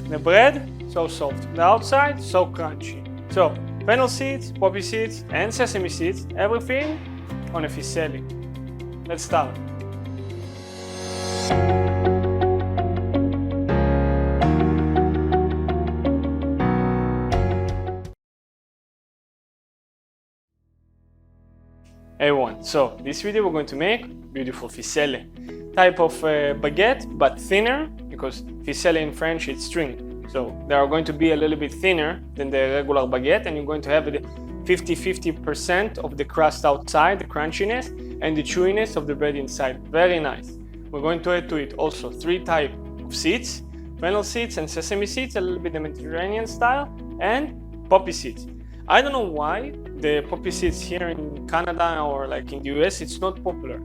The bread, so soft. The outside, so crunchy. So, fennel seeds, poppy seeds, and sesame seeds, everything on a Ficelle. Let's start. Hey everyone, so this video we're going to make beautiful Ficelle. Type of baguette, but thinner, because Ficelle in French it's string. So they are going to be a little bit thinner than the regular baguette, and you're going to have the 50% of the crust outside, the crunchiness, and the chewiness of the bread inside. Very nice. We're going to add to it also 3 types of seeds, fennel seeds and sesame seeds, a little bit the Mediterranean style, and poppy seeds. I don't know why the poppy seeds here in Canada or like in the US it's not popular.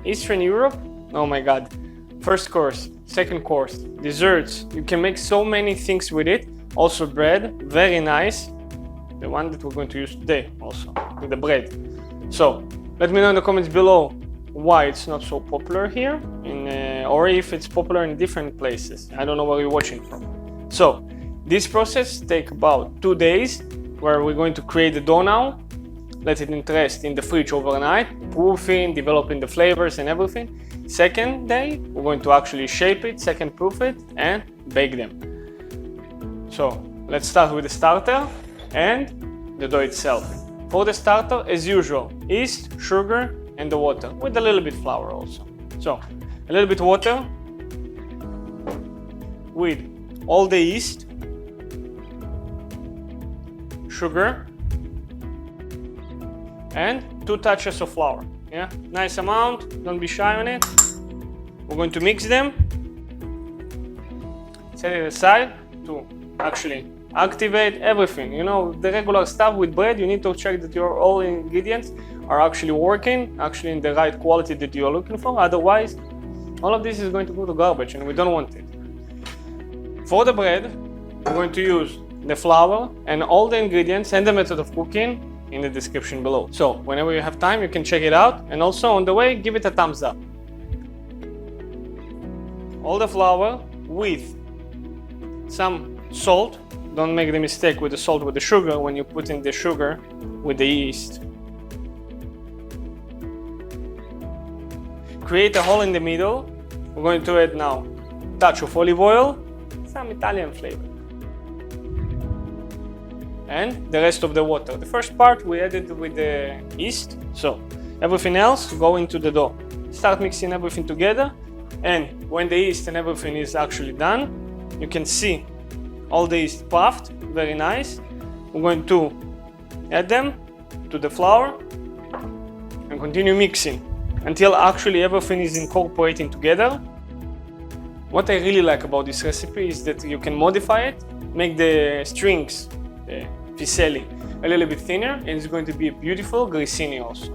Eastern Europe, oh my god. First course, second course, desserts. You can make so many things with it. Also bread, very nice. The one that we're going to use today also, with the bread. So, let me know in the comments below why it's not so popular here, or if it's popular in different places. I don't know where you're watching from. So, this process takes about 2 days, where we're going to create the dough now, let it rest in the fridge overnight, proofing, developing the flavors and everything. Second day, we're going to actually shape it, second proof it, and bake them. So let's start with the starter and the dough itself. For the starter, as usual, yeast, sugar, and the water, with a little bit flour also. So a little bit water with all the yeast, sugar, and 2 touches of flour. Yeah, nice amount, don't be shy on it. We're going to mix them, set it aside to actually activate everything. You know, the regular stuff with bread, you need to check that your all ingredients are actually working, actually in the right quality that you are looking for. Otherwise, all of this is going to go to garbage and we don't want it. For the bread, we're going to use the flour and all the ingredients and the method of cooking in the description below. So whenever you have time, you can check it out, and also on the way, give it a thumbs up. All the flour with some salt. Don't make the mistake with the salt with the sugar when you put in the sugar with the yeast. Create a hole in the middle. We're going to add now a touch of olive oil, some Italian flavor, and the rest of the water. The first part we added with the yeast, so everything else go into the dough. Start mixing everything together, and when the yeast and everything is actually done, you can see all the yeast puffed, very nice. We're going to add them to the flour and continue mixing until actually everything is incorporating together. What I really like about this recipe is that you can modify it, make the strings, the Ficelle, a little bit thinner, and it's going to be a beautiful grissini also.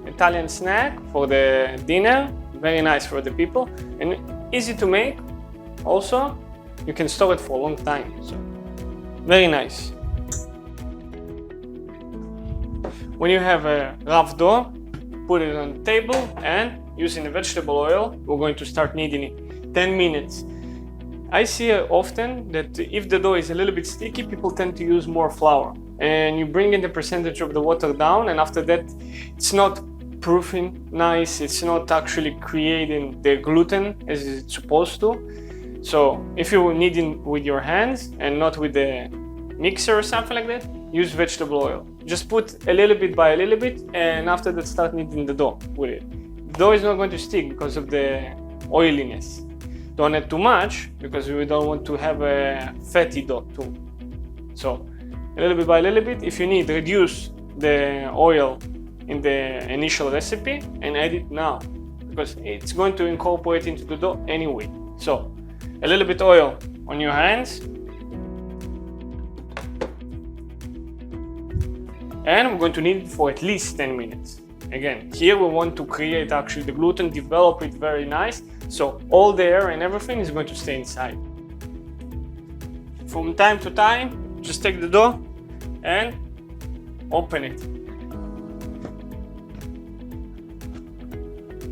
Italian snack for the dinner, very nice for the people, and easy to make. Also, you can store it for a long time, so very nice. When you have a rough dough, put it on the table, and using the vegetable oil, we're going to start kneading it. 10 minutes. I see often that if the dough is a little bit sticky, people tend to use more flour, and you bring in the percentage of the water down, and after that it's not proofing nice, it's not actually creating the gluten as it's supposed to. So if you knead it with your hands and not with the mixer or something like that, use vegetable oil. Just put a little bit by a little bit, and after that start kneading the dough with it. The dough is not going to stick because of the oiliness. Don't add too much because we don't want to have a fatty dough too. So a little bit by a little bit. If you need, reduce the oil in the initial recipe and add it now, because it's going to incorporate into the dough anyway. So a little bit oil on your hands, and we're going to knead it for at least 10 minutes. Again, here we want to create actually the gluten, develop it very nice, so all the air and everything is going to stay inside. From time to time, just take the dough and open it.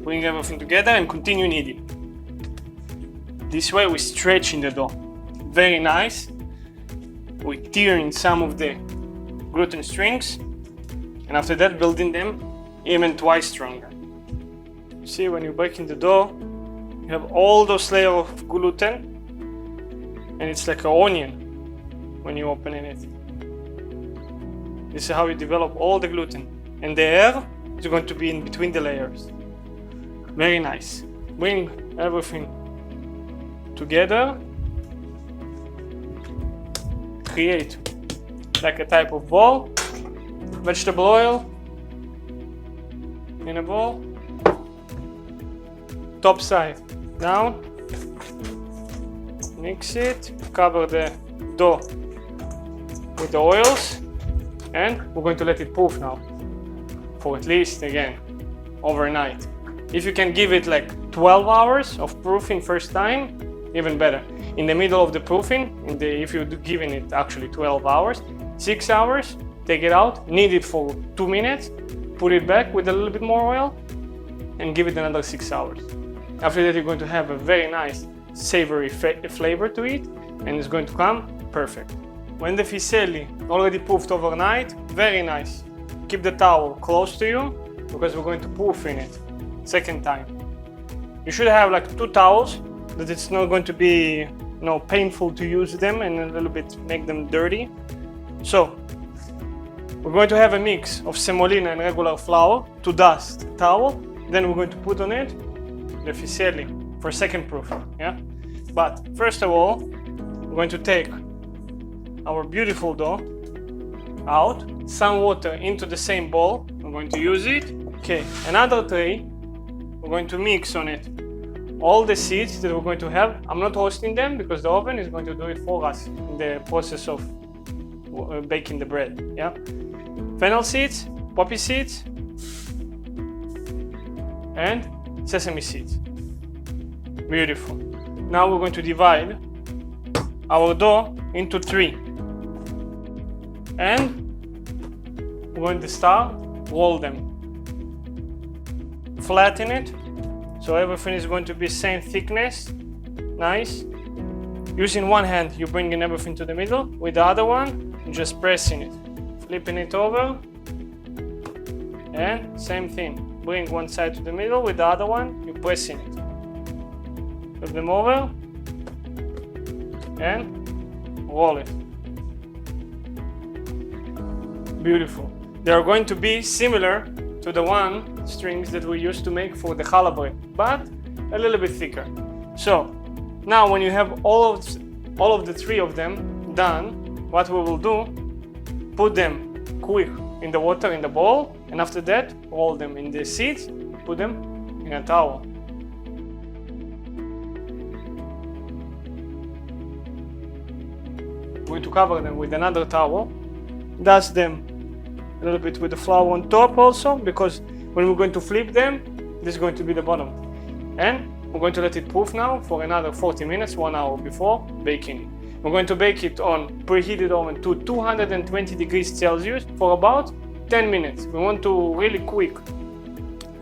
Bring everything together and continue kneading. This way we stretch in the dough. very nice. We tear in some of the gluten strings, and after that building them even twice stronger. See, when you're baking the dough, you have all those layers of gluten, and it's like an onion when you're opening it. This is how you develop all the gluten, and the air is going to be in between the layers. Very nice. Bring everything together. Create like a type of ball. Vegetable oil in a bowl. Top side down. Mix it. Cover the dough with the oils, and we're going to let it proof now for at least, again, overnight. If you can give it like 12 hours of proofing first time, even better. In the middle of the proofing, if you're giving it actually 12 hours, 6 hours, take it out, knead it for 2 minutes, put it back with a little bit more oil, and give it another 6 hours. After that, you're going to have a very nice savory flavor to it, and it's going to come perfect. When the Ficelle already proofed overnight, very nice. Keep the towel close to you, because we're going to proof in it second time. You should have like 2 towels, that it's not going to be painful to use them and a little bit make them dirty. So we're going to have a mix of semolina and regular flour to dust the towel. Then we're going to put on it the Ficelle for second proof. Yeah. But first of all, we're going to take our beautiful dough out, some water into the same bowl. We're going to use it. Okay, another tray. We're going to mix on it all the seeds that we're going to have. I'm not roasting them because the oven is going to do it for us in the process of baking the bread. Yeah, fennel seeds, poppy seeds, and sesame seeds. Beautiful. Now we're going to divide our dough into 3, and we're going to start roll them. Flatten it, so everything is going to be same thickness. Nice. Using one hand, you bring in everything to the middle. With the other one, just pressing it, flipping it over, and same thing. Bring one side to the middle. With the other one, you're pressing it. Flip them over, and roll it. Beautiful. They are going to be similar to the strings that we used to make for the challah bread, but a little bit thicker. So now when you have all of the 3 of them done, what we will do, put them quick in the water in the bowl, and after that roll them in the seeds, put them in a towel. We're going to cover them with another towel, dust them a little bit with the flour on top also, because when we're going to flip them, this is going to be the bottom. And we're going to let it proof now for another 40 minutes, 1 hour before baking. We're going to bake it on preheated oven to 220 degrees Celsius for about 10 minutes. We want to really quick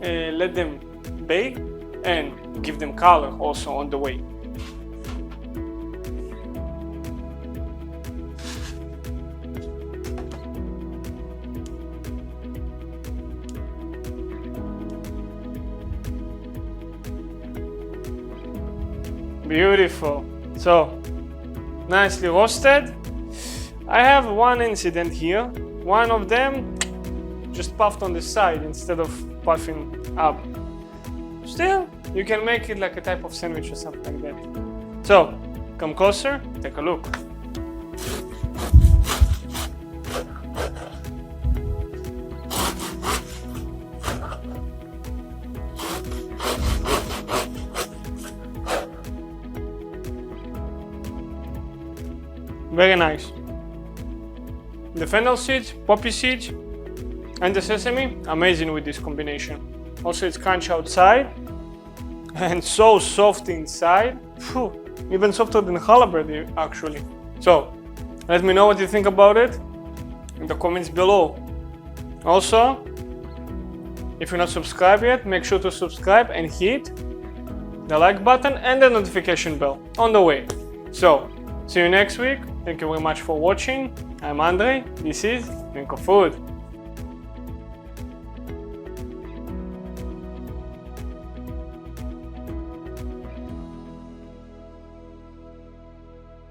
let them bake and give them color also on the way. Beautiful. So nicely roasted. I have one incident here. One of them just puffed on the side instead of puffing up. Still, you can make it like a type of sandwich or something like that. So come closer, take a look. Very nice. The fennel seeds, poppy seeds, and the sesame, amazing with this combination. Also, it's crunchy outside and so soft inside. Phew, even softer than challah bread, actually. So, let me know what you think about it in the comments below. Also, if you're not subscribed yet, make sure to subscribe and hit the like button and the notification bell on the way. So, See you next week. Thank you very much for watching. I'm Andre. This is ThinkOFood.